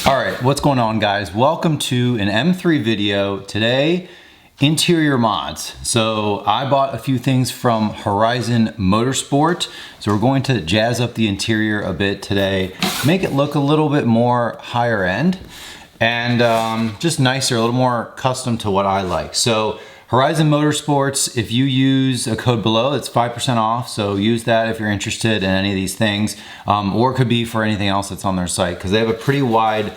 All right, what's going on, guys? Welcome to an M3 video. Today, interior mods. So I bought a few things from Horizon Motorsport. So we're going to jazz up the interior a bit today, make it look a little bit more higher end and just nicer, a little more custom to what I like. So Horizon Motorsports, if you use a code below, it's 5% off. So use that if you're interested in any of these things, or it could be for anything else that's on their site, because they have a pretty wide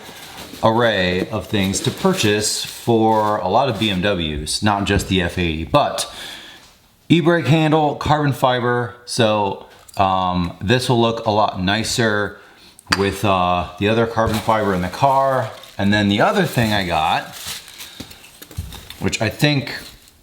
array of things to purchase for a lot of BMWs, not just the F80. But e-brake handle, carbon fiber, so this will look a lot nicer with the other carbon fiber in the car. And then the other thing I got, which I think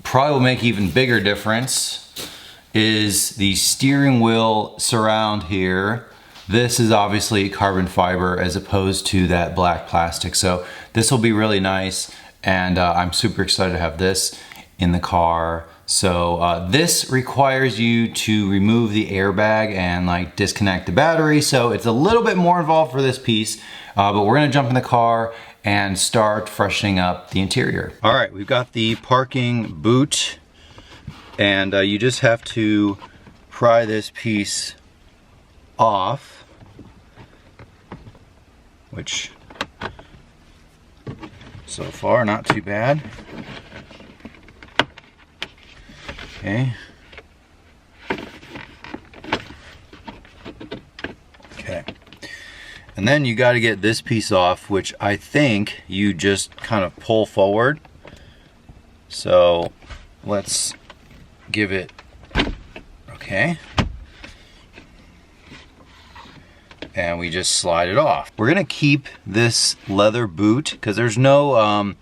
probably will make even bigger difference, is the steering wheel surround here. This is obviously carbon fiber as opposed to that black plastic. So this will be really nice, and I'm super excited to have this in the car. So this requires you to remove the airbag and like disconnect the battery. So it's a little bit more involved for this piece, but we're gonna jump in the car and start freshening up the interior. All right, we've got the parking boot, and you just have to pry this piece off, which so far not too bad. Okay. Okay. And then you got to get this piece off, which I think you just kind of pull forward. So let's give it, okay. And we just slide it off. We're gonna keep this leather boot because there's no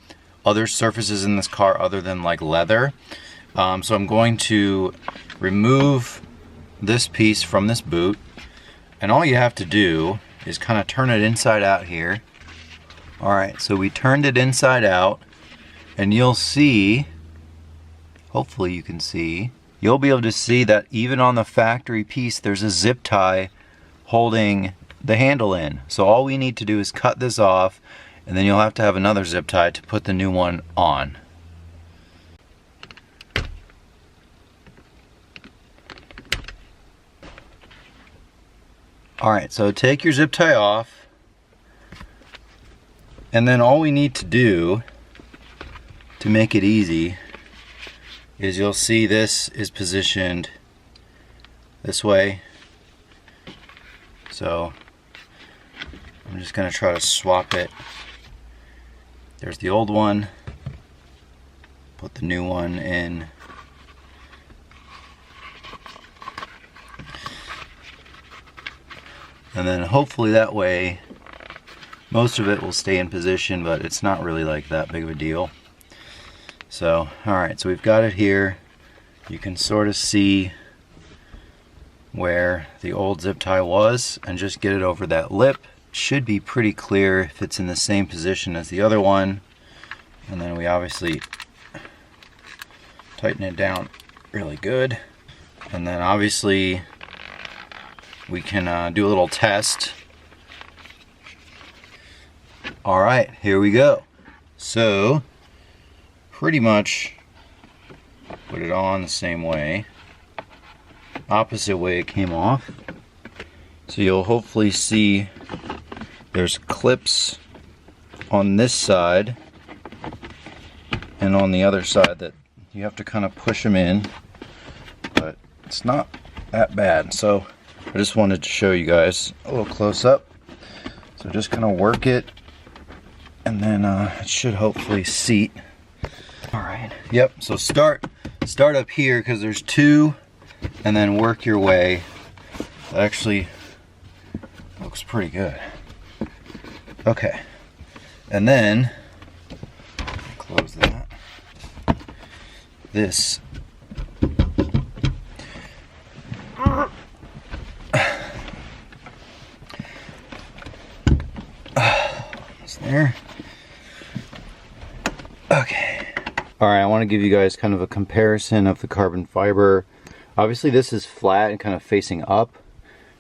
other surfaces in this car other than like leather. So I'm going to remove this piece from this boot, and all you have to do is kind of turn it inside out here. All right, so we turned it inside out, and you'll see, hopefully you can see, you'll be able to see that even on the factory piece, there's a zip tie holding the handle in. So all we need to do is cut this off, and then you'll have to have another zip tie to put the new one on. All right, so take your zip tie off, and then all we need to do to make it easy is you'll see this is positioned this way. So I'm just gonna try to swap it. There's the old one, put the new one in. And then hopefully that way, most of it will stay in position, but it's not really like that big of a deal. So, all right, so we've got it here. You can sort of see where the old zip tie was and just get it over that lip. Should be pretty clear if it's in the same position as the other one. And then we obviously tighten it down really good. And then obviously we can do a little test. All right, here we go. So pretty much put it on the same way, opposite way it came off. So you'll hopefully see there's clips on this side and on the other side that you have to kind of push them in, but it's not that bad. So I just wanted to show you guys a little close up. So just kind of work it, and then it should hopefully seat. All right. Yep. So start up here because there's two, and then work your way. That actually looks pretty good. Okay. And then close that. This. There. Okay. All right, I want to give you guys kind of a comparison of the carbon fiber. Obviously this is flat and kind of facing up,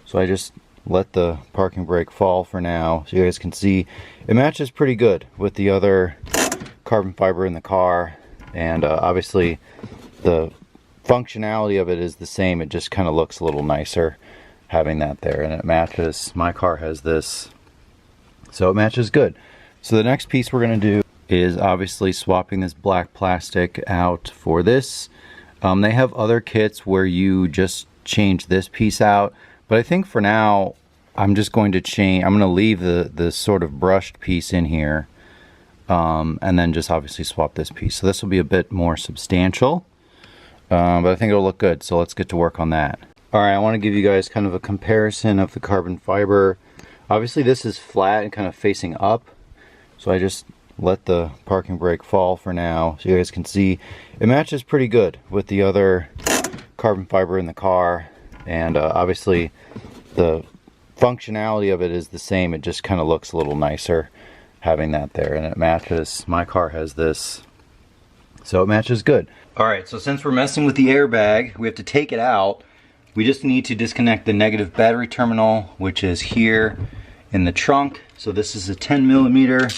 so I just let the parking brake fall for now so you guys can see it matches pretty good with the other carbon fiber in the car, and obviously the functionality of it is the same. It just kind of looks a little nicer having that there, and it matches. My car has this, so it matches good. So the next piece we're going to do is obviously swapping this black plastic out for this. They have other kits where you just change this piece out, but I think for now I'm just going to change. I'm going to leave the sort of brushed piece in here, and then just obviously swap this piece. So this will be a bit more substantial, but I think it'll look good. So let's get to work on that. All right, I want to give you guys kind of a comparison of the carbon fiber. Obviously this is flat and kind of facing up, so I just let the parking brake fall for now so you guys can see it matches pretty good with the other carbon fiber in the car, and obviously the functionality of it is the same. It just kind of looks a little nicer having that there, and it matches. My car has this, so it matches good. All right, so since we're messing with the airbag, we have to take it out. We just need to disconnect the negative battery terminal, which is here in the trunk. So this is a 10 millimeter.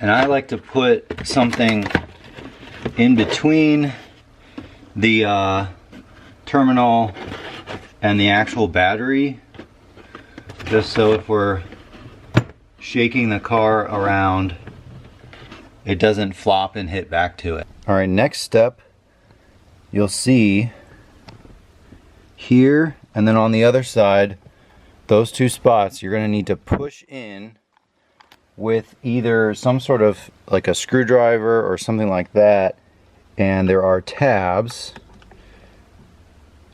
And I like to put something in between the terminal and the actual battery, just so if we're shaking the car around, it doesn't flop and hit back to it. All right, next step, you'll see here and then on the other side, those two spots, you're going to need to push in with either some sort of like a screwdriver or something like that, and there are tabs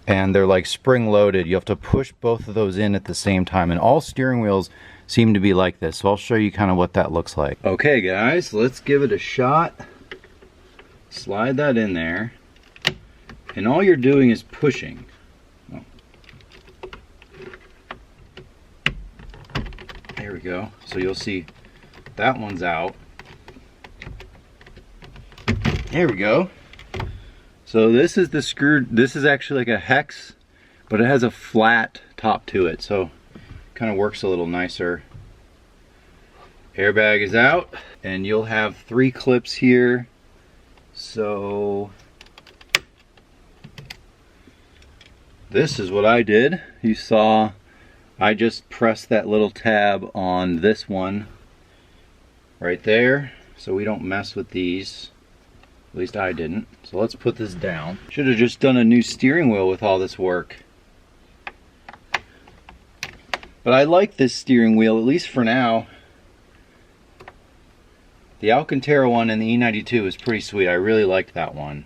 and they're like spring loaded. You have to push both of those in at the same time, and all steering wheels seem to be like this, so I'll show you kind of what that looks like. Okay guys, let's give it a shot. Slide that in there, and all you're doing is pushing. Oh. There we go. So you'll see that one's out. There we go. So this is the screw. This is actually like a hex, but it has a flat top to it, so kind of works a little nicer. Airbag is out, and you'll have 3 clips here. So this is what I did. You saw I just pressed that little tab on this one right there, so we don't mess with these. At least I didn't. So let's put this down. Should have just done a new steering wheel with all this work. But I like this steering wheel, at least for now. The Alcantara one and the E92 is pretty sweet. I really liked that one.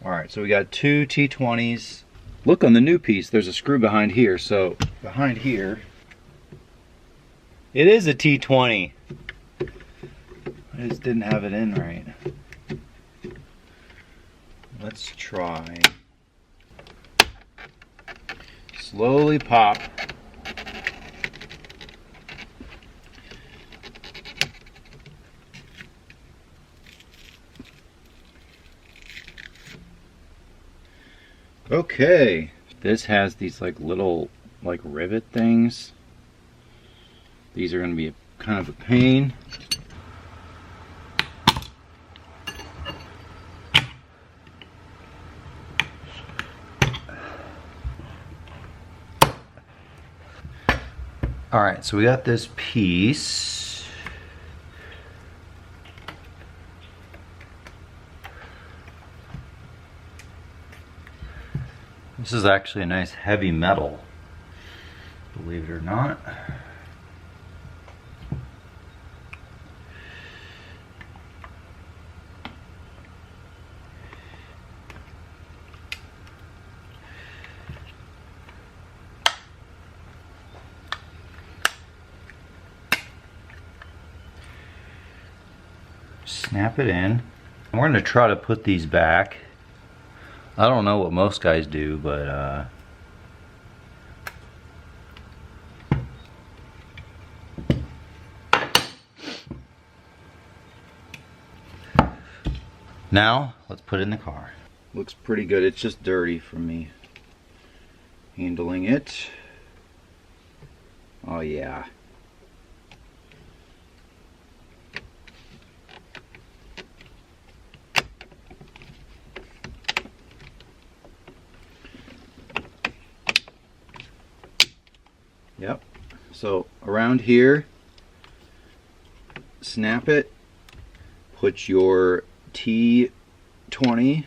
Alright, so we got 2 T20s. Look, on the new piece, there's a screw behind here. So behind here, it is a T20. I just didn't have it in right. Let's try. Slowly pop. Okay, this has these like little like rivet things. These are going to be kind of a pain. All right, so we got this piece. This is actually a nice heavy metal, believe it or not. Snap it in. We're going to try to put these back. I don't know what most guys do, but Now, let's put it in the car. Looks pretty good. It's just dirty from me handling it. Oh yeah. Yep. So around here, snap it, put your T20